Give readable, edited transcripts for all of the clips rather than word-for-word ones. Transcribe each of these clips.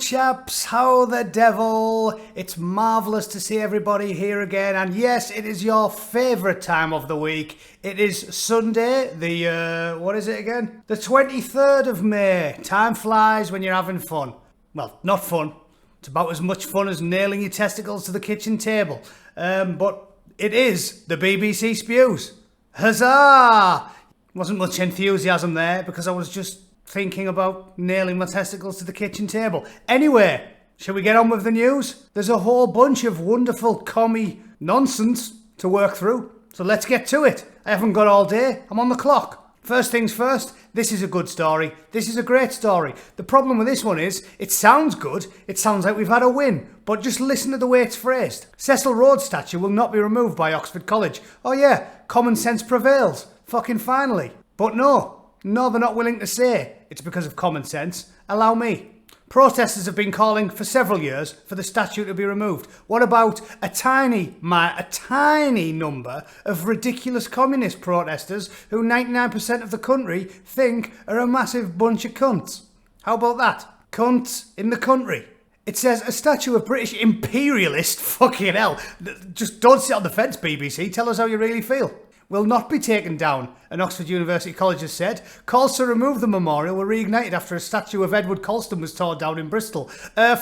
chaps, how the devil? It's marvellous to see everybody here again, and yes, it is your favourite time of the week. It is Sunday, what is it again? The 23rd of May. Time flies when you're having fun. Well, not fun. It's about as much fun as nailing your testicles to the kitchen table. But it is the BBC Spews. Huzzah! Wasn't much enthusiasm there because I was just thinking about nailing my testicles to the kitchen table. Anyway, shall we get on with the news? There's a whole bunch of wonderful commie nonsense to work through, so let's get to it. I haven't got all day, I'm on the clock. First things first, this is a good story. This is a great story. The problem with this one is, it sounds good, it sounds like we've had a win, but just listen to the way it's phrased. Cecil Rhodes' statue will not be removed by Oxford College. Oh yeah, common sense prevails. Fucking finally. But no, they're not willing to say it's because of common sense. Allow me. Protesters have been calling for several years for the statue to be removed. What about a tiny number of ridiculous communist protesters who 99% of the country think are a massive bunch of cunts? How about that? Cunts in the country. It says a statue of British imperialist, fucking hell. Just don't sit on the fence, BBC. Tell us how you really feel. Will not be taken down, an Oxford University College has said. Calls to remove the memorial were reignited after a statue of Edward Colston was torn down in Bristol.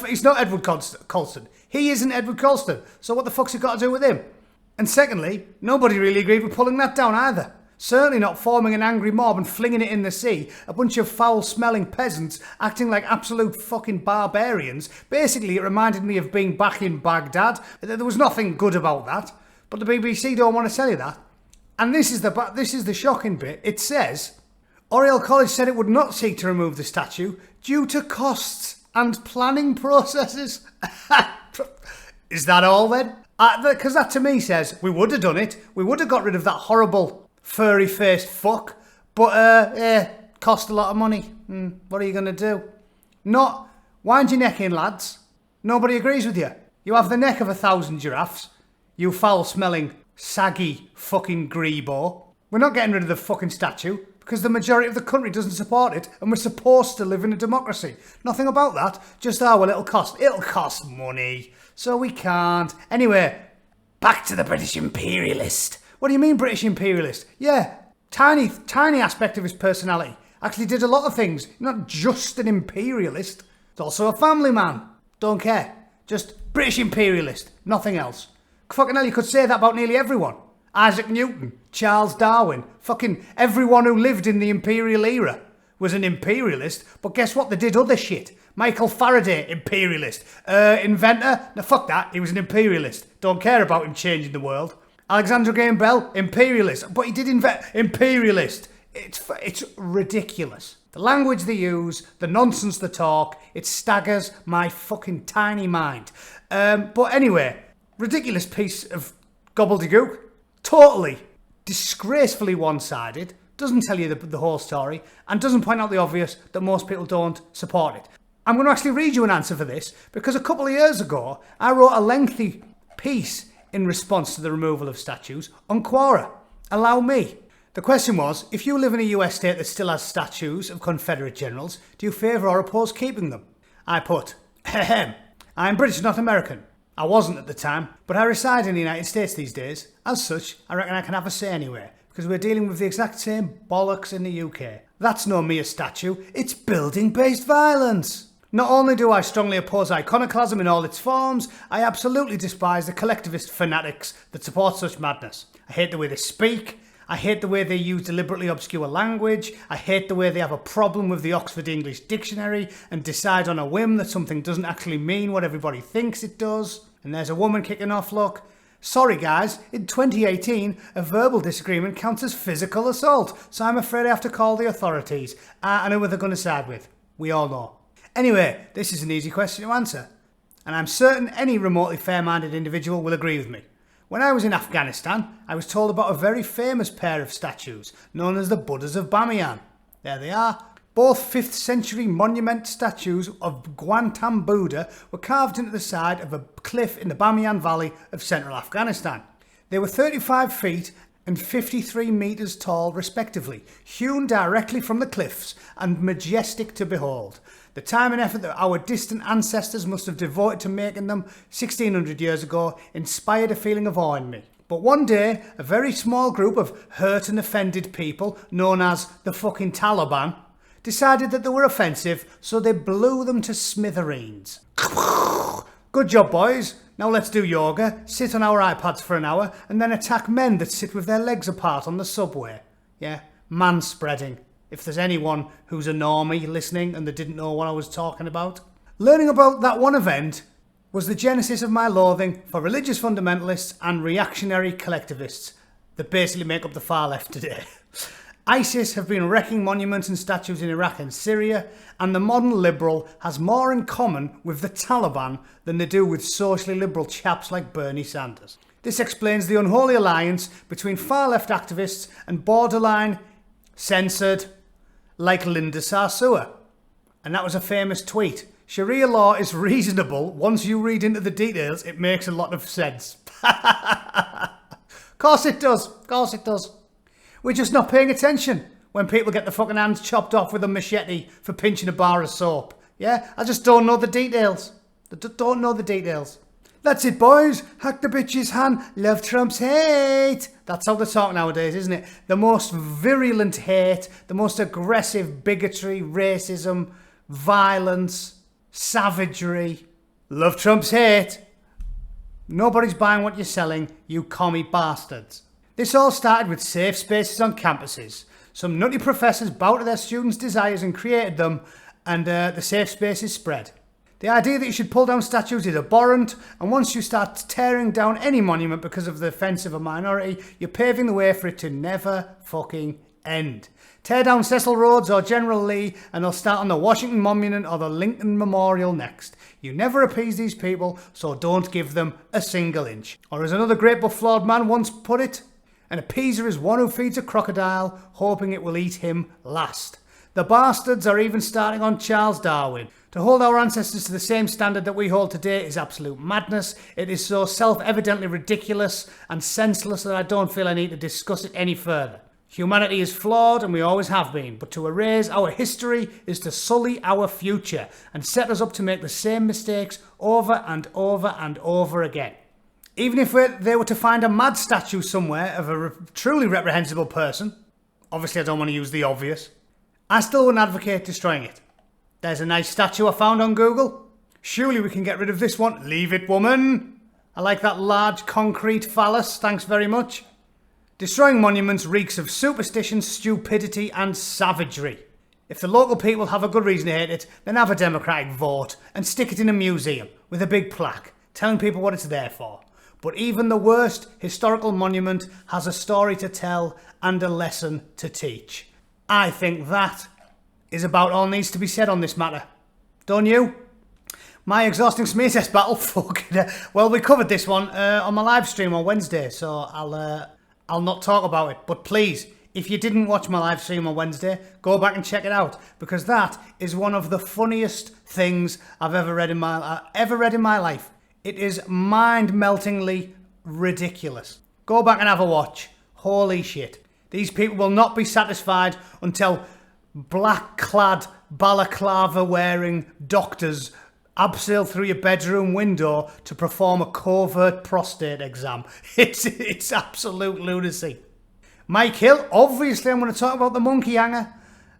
He's not Edward Colston. He isn't Edward Colston, so what the fuck's it got to do with him? And secondly, nobody really agreed with pulling that down either. Certainly not forming an angry mob and flinging it in the sea. A bunch of foul-smelling peasants acting like absolute fucking barbarians. Basically, it reminded me of being back in Baghdad. There was nothing good about that, but the BBC don't want to tell you that. And this is the shocking bit. It says, Oriel College said it would not seek to remove the statue due to costs and planning processes. Is that all then? Because that to me says, we would have done it. We would have got rid of that horrible furry-faced fuck. But, cost a lot of money. What are you going to do? Not, wind your neck in, lads. Nobody agrees with you. You have the neck of 1,000 giraffes. You foul-smelling, saggy fucking grebo. We're not getting rid of the fucking statue because the majority of the country doesn't support it and we're supposed to live in a democracy. Nothing about that, just it'll cost money, so we can't. Anyway, back to the British Imperialist. What do you mean British Imperialist? Yeah, tiny aspect of his personality. Actually did a lot of things, not just an imperialist. He's also a family man. Don't care. Just British Imperialist, nothing else. Fucking hell, you could say that about nearly everyone. Isaac Newton, Charles Darwin, fucking everyone who lived in the imperial era was an imperialist, but guess what? They did other shit. Michael Faraday, imperialist. Inventor? No, fuck that, he was an imperialist. Don't care about him changing the world. Alexander Graham Bell, imperialist, but he did invent imperialist. It's ridiculous. The language they use, the nonsense they talk, it staggers my fucking tiny mind. But anyway, ridiculous piece of gobbledygook. Totally, disgracefully one-sided. Doesn't tell you the whole story. And doesn't point out the obvious that most people don't support it. I'm going to actually read you an answer for this. Because a couple of years ago, I wrote a lengthy piece in response to the removal of statues on Quora. Allow me. The question was, if you live in a US state that still has statues of Confederate generals, do you favour or oppose keeping them? I put, I'm British, not American. I wasn't at the time, but I reside in the United States these days. As such, I reckon I can have a say anywhere, because we're dealing with the exact same bollocks in the UK. That's no mere statue, it's building-based violence. Not only do I strongly oppose iconoclasm in all its forms, I absolutely despise the collectivist fanatics that support such madness. I hate the way they speak, I hate the way they use deliberately obscure language, I hate the way they have a problem with the Oxford English Dictionary and decide on a whim that something doesn't actually mean what everybody thinks it does. And there's a woman kicking off, look. Sorry guys, in 2018, a verbal disagreement counts as physical assault, so I'm afraid I have to call the authorities. I know who they're going to side with. We all know. Anyway, this is an easy question to answer. And I'm certain any remotely fair-minded individual will agree with me. When I was in Afghanistan, I was told about a very famous pair of statues, known as the Buddhas of Bamiyan. There they are. Both 5th century monument statues of Gwantam Buddha were carved into the side of a cliff in the Bamiyan Valley of central Afghanistan. They were 35 feet and 53 metres tall respectively, hewn directly from the cliffs and majestic to behold. The time and effort that our distant ancestors must have devoted to making them 1600 years ago inspired a feeling of awe in me. But one day, a very small group of hurt and offended people, known as the fucking Taliban, decided that they were offensive, so they blew them to smithereens. Good job, boys. Now let's do yoga, sit on our iPads for an hour, and then attack men that sit with their legs apart on the subway. Yeah, manspreading. If there's anyone who's a normie listening and they didn't know what I was talking about. Learning about that one event was the genesis of my loathing for religious fundamentalists and reactionary collectivists that basically make up the far left today. ISIS have been wrecking monuments and statues in Iraq and Syria, and the modern liberal has more in common with the Taliban than they do with socially liberal chaps like Bernie Sanders. This explains the unholy alliance between far-left activists and borderline censored like Linda Sarsour. And that was a famous tweet. Sharia law is reasonable. Once you read into the details, it makes a lot of sense. Course it does. Course it does. We're just not paying attention when people get their fucking hands chopped off with a machete for pinching a bar of soap. Yeah? I just don't know the details. Don't know the details. That's it, boys. Hack the bitch's hand. Love trumps hate. That's how they talk nowadays, isn't it? The most virulent hate, the most aggressive bigotry, racism, violence, savagery. Love trumps hate. Nobody's buying what you're selling, you commie bastards. This all started with safe spaces on campuses. Some nutty professors bowed to their students' desires and created them, and the safe spaces spread. The idea that you should pull down statues is abhorrent, and once you start tearing down any monument because of the offence of a minority, you're paving the way for it to never fucking end. Tear down Cecil Rhodes or General Lee, and they'll start on the Washington Monument or the Lincoln Memorial next. You never appease these people, so don't give them a single inch. Or as another great but flawed man once put it, an appeaser is one who feeds a crocodile, hoping it will eat him last. The bastards are even starting on Charles Darwin. To hold our ancestors to the same standard that we hold today is absolute madness. It is so self-evidently ridiculous and senseless that I don't feel I need to discuss it any further. Humanity is flawed and we always have been, but to erase our history is to sully our future and set us up to make the same mistakes over and over and over again. Even if they were to find a mad statue somewhere of a truly reprehensible person, obviously I don't want to use the obvious, I still wouldn't advocate destroying it. There's a nice statue I found on Google. Surely we can get rid of this one. Leave it, woman. I like that large concrete phallus, thanks very much. Destroying monuments reeks of superstition, stupidity and savagery. If the local people have a good reason to hate it, then have a democratic vote and stick it in a museum with a big plaque telling people what it's there for. But even the worst historical monument has a story to tell and a lesson to teach. I think that is about all needs to be said on this matter. Don't you? My exhausting smear test battle, well, we covered this one on my live stream on Wednesday, so I'll not talk about it. But please, if you didn't watch my live stream on Wednesday, go back and check it out, because that is one of the funniest things I've ever read in my life. It is mind-meltingly ridiculous. Go back and have a watch. Holy shit. These people will not be satisfied until black-clad, balaclava-wearing doctors abseil through your bedroom window to perform a covert prostate exam. It's absolute lunacy. Mike Hill, obviously I'm going to talk about the monkey hanger,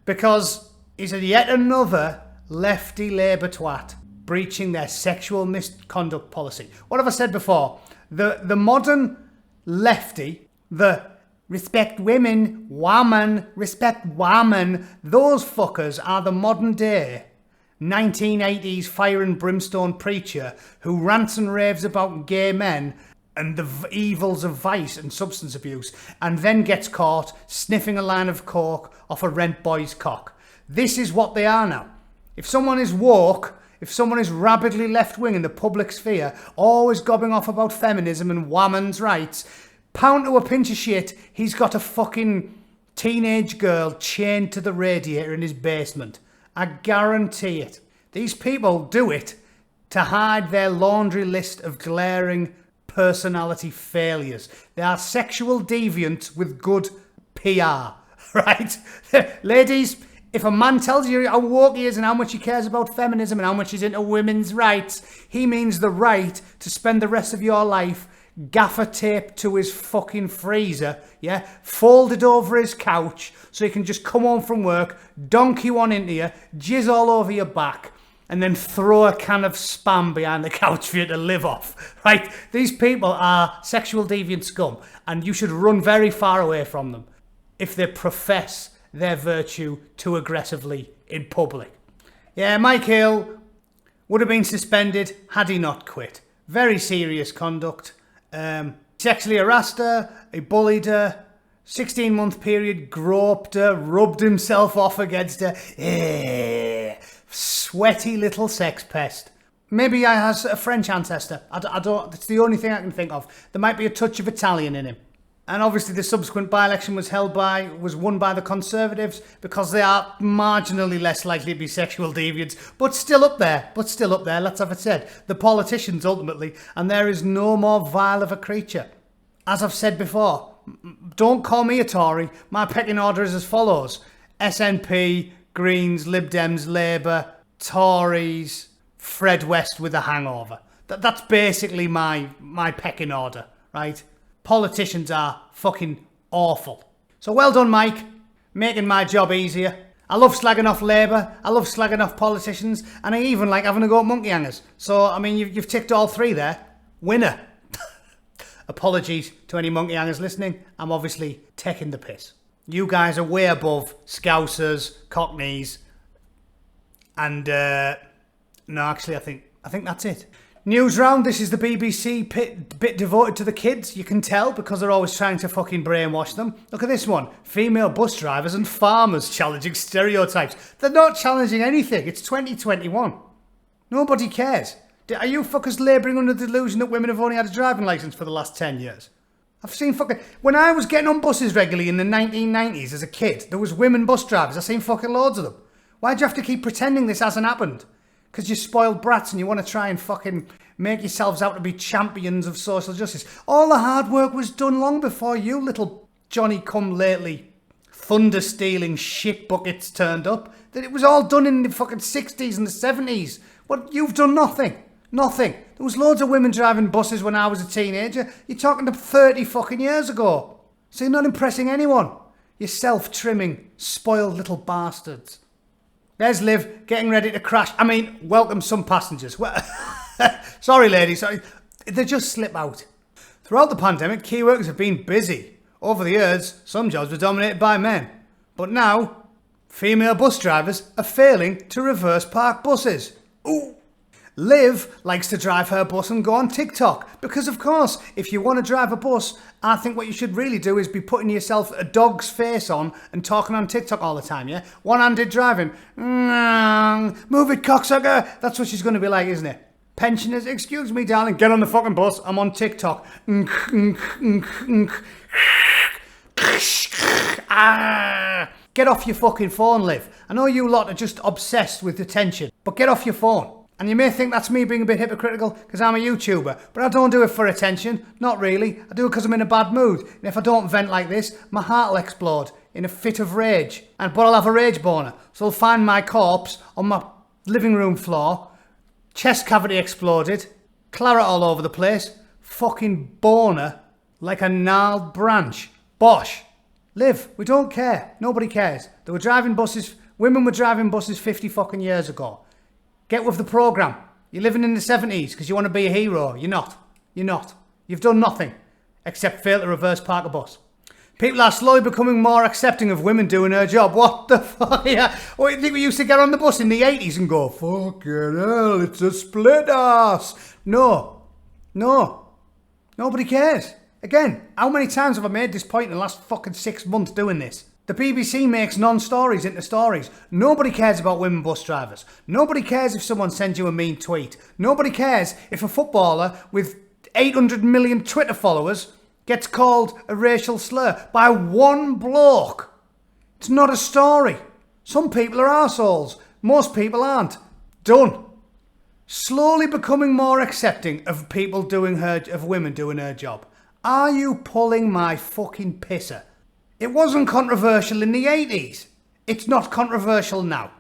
because he's yet another lefty Labour twat breaching their sexual misconduct policy. What have I said before? The modern lefty, the respect women, woman, respect woman, those fuckers are the modern day 1980s fire and brimstone preacher who rants and raves about gay men and the evils of vice and substance abuse, and then gets caught sniffing a line of coke off a rent boy's cock. This is what they are now. If someone is woke, if someone is rabidly left-wing in the public sphere, always gobbing off about feminism and women's rights, pound to a pinch of shit, he's got a fucking teenage girl chained to the radiator in his basement. I guarantee it. These people do it to hide their laundry list of glaring personality failures. They are sexual deviants with good PR, right? Ladies, if a man tells you how woke he is and how much he cares about feminism and how much he's into women's rights, he means the right to spend the rest of your life gaffer taped to his fucking freezer, yeah, folded over his couch so he can just come home from work, donkey one into you, jizz all over your back, and then throw a can of Spam behind the couch for you to live off, right? These people are sexual deviant scum, and you should run very far away from them if they profess their virtue too aggressively in public. Yeah, Mike Hill would have been suspended had he not quit. Very serious conduct. Sexually harassed her, he bullied her, 16-month period, groped her, rubbed himself off against her. Sweaty little sex pest. Maybe he has a French ancestor. I don't. It's the only thing I can think of. There might be a touch of Italian in him. And obviously the subsequent by-election was won by the Conservatives because they are marginally less likely to be sexual deviants, but still up there, let's have it said. The politicians ultimately, and there is no more vile of a creature. As I've said before, don't call me a Tory. My pecking order is as follows: SNP, Greens, Lib Dems, Labour, Tories, Fred West with a hangover. That's basically my pecking order, right? Politicians are fucking awful. So well done, Mike, making my job easier. I love slagging off Labour, I love slagging off politicians, and I even like having a go at monkey hangers. So, I mean, you've ticked all three there. Winner. Apologies to any monkey hangers listening. I'm obviously taking the piss. You guys are way above Scousers, Cockneys, and no, actually, I think that's it. News round, this is the BBC bit devoted to the kids, you can tell, because they're always trying to fucking brainwash them. Look at this one. Female bus drivers and farmers challenging stereotypes. They're not challenging anything. It's 2021. Nobody cares. Are you fuckers labouring under the delusion that women have only had a driving licence for the last 10 years? I've seen fucking... When I was getting on buses regularly in the 1990s as a kid, there was women bus drivers. I've seen fucking loads of them. Why'd you have to keep pretending this hasn't happened? Because you're spoiled brats and you want to try and fucking make yourselves out to be champions of social justice. All the hard work was done long before you little Johnny-come-lately thunder-stealing shit buckets turned up. That it was all done in the fucking 60s and the 70s. What, you've done nothing. Nothing. There was loads of women driving buses when I was a teenager. You're talking to 30 fucking years ago. So you're not impressing anyone. You self-trimming, spoiled little bastards. There's Liv getting ready to crash. I mean, welcome some passengers. Well, sorry, ladies. Sorry. They just slip out. Throughout the pandemic, key workers have been busy. Over the years, some jobs were dominated by men. But now, female bus drivers are failing to reverse park buses. Ooh. Liv likes to drive her bus and go on TikTok. Because, of course, if you want to drive a bus, I think what you should really do is be putting yourself a dog's face on and talking on TikTok all the time, yeah? One-handed driving. Move it, cocksucker. That's what she's going to be like, isn't it? Pensioners, excuse me, darling, get on the fucking bus. I'm on TikTok. Get off your fucking phone, Liv. I know you lot are just obsessed with attention, but get off your phone. And you may think that's me being a bit hypocritical because I'm a YouTuber, but I don't do it for attention. Not really. I do it because I'm in a bad mood. And if I don't vent like this, my heart will explode in a fit of rage. But I'll have a rage boner. So I'll find my corpse on my living room floor, chest cavity exploded, claret all over the place, fucking boner like a gnarled branch. Bosh. Liv, we don't care. Nobody cares. They were driving buses, women were driving buses 50 fucking years ago. Get with the programme. You're living in the 70s because you want to be a hero. You're not. You're not. You've done nothing except fail to reverse park a bus. People are slowly becoming more accepting of women doing her job. What the fuck? Yeah. What do you think we used to get on the bus in the 80s and go, fucking hell, it's a split ass? No. No. Nobody cares. Again, how many times have I made this point in the last fucking 6 months doing this? The BBC makes non-stories into stories. Nobody cares about women bus drivers. Nobody cares if someone sends you a mean tweet. Nobody cares if a footballer with 800 million Twitter followers gets called a racial slur by one bloke. It's not a story. Some people are arseholes. Most people aren't. Done. slowly becoming more accepting of women doing her job. Are you pulling my fucking pisser? It wasn't controversial in the 80s. It's not controversial now.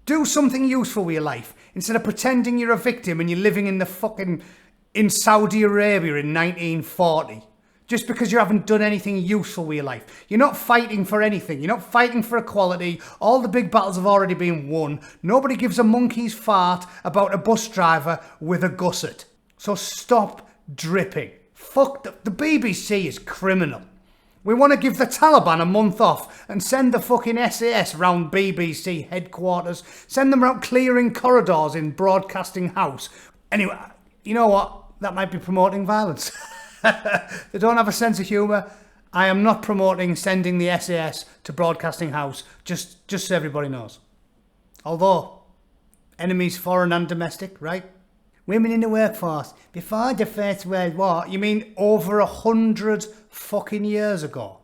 Do something useful with your life instead of pretending you're a victim and you're living in Saudi Arabia in 1940. Just because you haven't done anything useful with your life. You're not fighting for anything. You're not fighting for equality. All the big battles have already been won. Nobody gives a monkey's fart about a bus driver with a gusset. So stop dripping. Fuck, the BBC is criminal. We want to give the Taliban a month off and send the fucking SAS round BBC headquarters. Send them out clearing corridors in Broadcasting House. Anyway, you know what? That might be promoting violence. They don't have a sense of humour. I am not promoting sending the SAS to Broadcasting House, just so everybody knows. Although, enemies foreign and domestic, right? Women in the workforce before the First World War. You mean over 100 fucking years ago?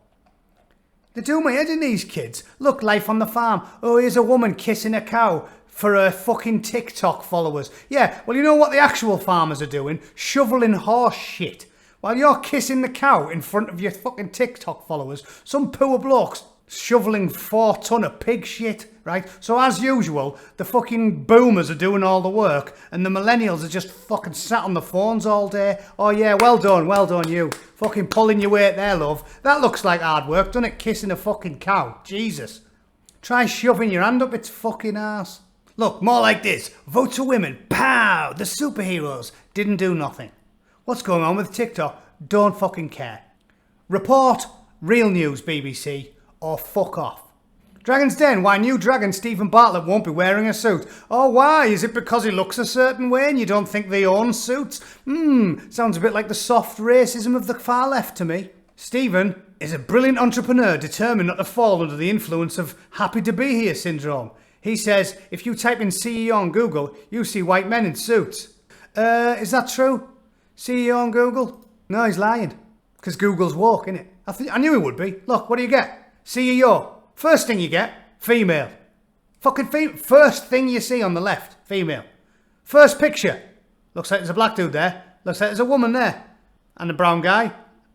They do my head in, these kids. Look, life on the farm. Oh, here's a woman kissing a cow for her fucking TikTok followers. Yeah, well, you know what the actual farmers are doing? Shoveling horse shit. While you're kissing the cow in front of your fucking TikTok followers, some poor blokes shoveling 4 ton of pig shit, right? So as usual, the fucking boomers are doing all the work and the millennials are just fucking sat on the phones all day. Oh yeah, well done you. Fucking pulling your weight there, love. That looks like hard work, doesn't it? Kissing a fucking cow. Jesus. Try shoving your hand up its fucking ass. Look, more like this. Vote for women. Pow! The superheroes didn't do nothing. What's going on with TikTok? Don't fucking care. Report real news, BBC, or fuck off. Dragon's Den, why new dragon Stephen Bartlett won't be wearing a suit. Oh, why? Is it because he looks a certain way and you don't think they own suits? Sounds a bit like the soft racism of the far left to me. Stephen is a brilliant entrepreneur determined not to fall under the influence of happy to be here syndrome. He says, if you type in CEO on Google, you see white men in suits. Is that true? CEO on Google? No, he's lying. Because Google's woke, innit? I knew he would be. Look, what do you get? CEO. First thing you get, female. Fucking female. First thing you see on the left, female. First picture. Looks like there's a black dude there. Looks like there's a woman there. And a brown guy.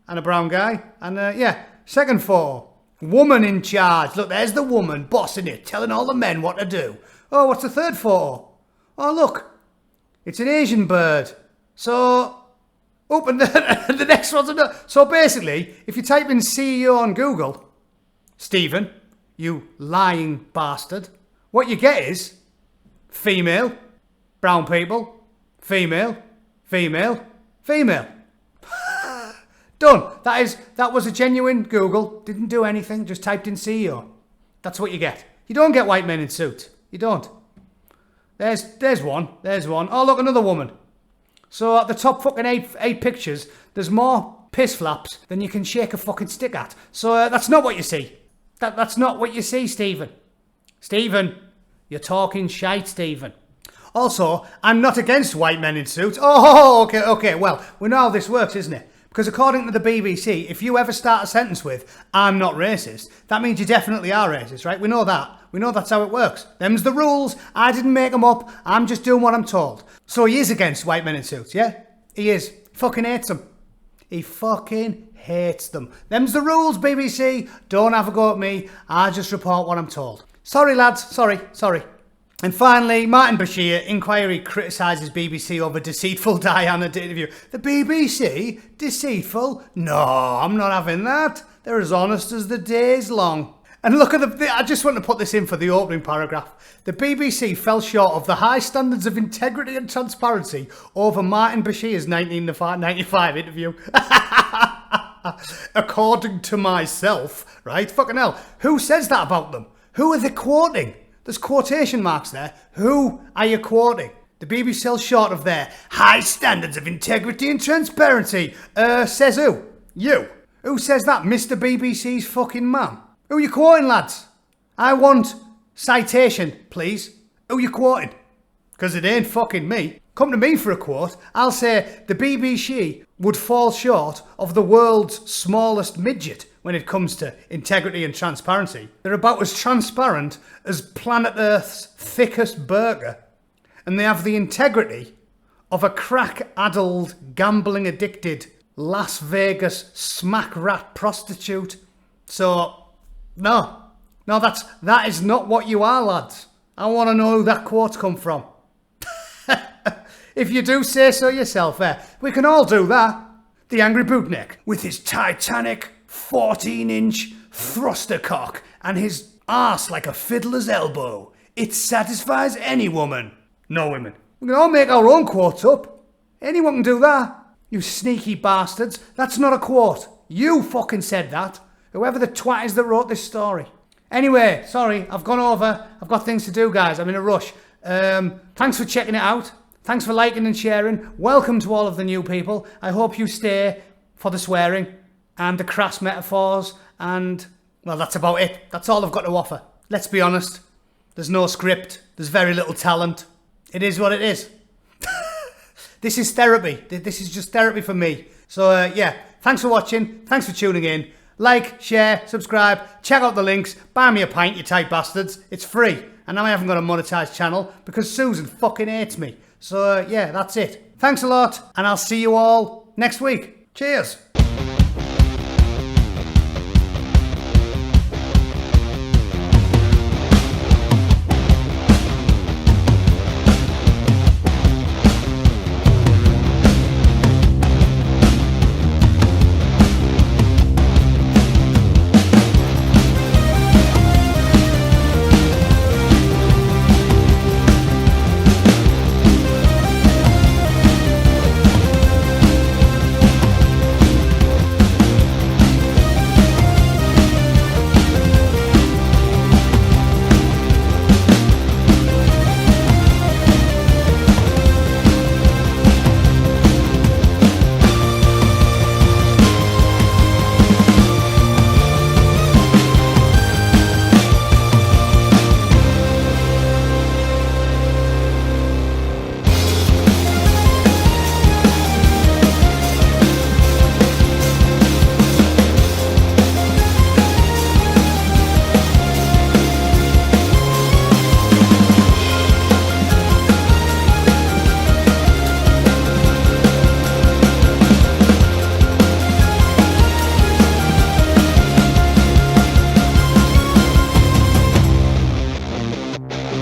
And a brown guy. And yeah. Second photo. Woman in charge. Look, there's the woman bossing it, telling all the men what to do. Oh, what's the third photo? Oh, look. It's an Asian bird. So... and the next one's another. So basically, if you type in CEO on Google, Stephen, you lying bastard, what you get is female, brown people, female, female, female. Done. That was a genuine Google. Didn't do anything. Just typed in CEO. That's what you get. You don't get white men in suits. You don't. There's one. There's one. Oh, look, another woman. So at the top fucking eight pictures, there's more piss flaps than you can shake a fucking stick at. So that's not what you see. That's not what you see, Stephen. Stephen, you're talking shite, Stephen. Also, I'm not against white men in suits. Oh, okay. Well, we know how this works, isn't it? Because according to the BBC, if you ever start a sentence with, I'm not racist, that means you definitely are racist, right? We know that. We know that's how it works. Them's the rules. I didn't make them up. I'm just doing what I'm told. So he is against white men in suits, yeah? He is. Fucking hates them. He fucking hates them. Them's the rules, BBC. Don't have a go at me. I just report what I'm told. Sorry, lads. Sorry. And finally, Martin Bashir, inquiry criticises BBC over deceitful Diana interview. The BBC? Deceitful? No, I'm not having that. They're as honest as the day's long. And look at I just want to put this in for the opening paragraph. The BBC fell short of the high standards of integrity and transparency over Martin Bashir's 1995 interview. According to myself, right? Fucking hell. Who says that about them? Who are they quoting? There's quotation marks there. Who are you quoting? The BBC fell short of their high standards of integrity and transparency. Says who? You. Who says that? Mr. BBC's fucking man. Who are you quoting, lads? I want citation, please. Who are you quoting? Because it ain't fucking me. Come to me for a quote. I'll say the BBC would fall short of the world's smallest midget when it comes to integrity and transparency. They're about as transparent as planet Earth's thickest burger. and they have the integrity of a crack-addled, gambling-addicted Las Vegas smack rat prostitute. So, no, that is not what you are, lads. I want to know who that quote's come from. If you do say so yourself, we can all do that. The Angry Bootneck, with his titanic 14-inch thruster cock and his arse like a fiddler's elbow. It satisfies any woman. No women. We can all make our own quotes up. Anyone can do that. You sneaky bastards. That's not a quote. You fucking said that. Whoever the twat is that wrote this story. Anyway, sorry, I've gone over. I've got things to do, guys. I'm in a rush. Thanks for checking it out. Thanks for liking and sharing. Welcome to all of the new people. I hope you stay for the swearing and the crass metaphors and, well, that's about it. That's all I've got to offer. Let's be honest. There's no script. There's very little talent. It is what it is. This is therapy. This is just therapy for me. So, yeah, thanks for watching. Thanks for tuning in. Like, share, subscribe, check out the links. Buy me a pint, you tight bastards. It's free. And now I haven't got a monetised channel because Susan fucking hates me. So, yeah, that's it. Thanks a lot, and I'll see you all next week. Cheers.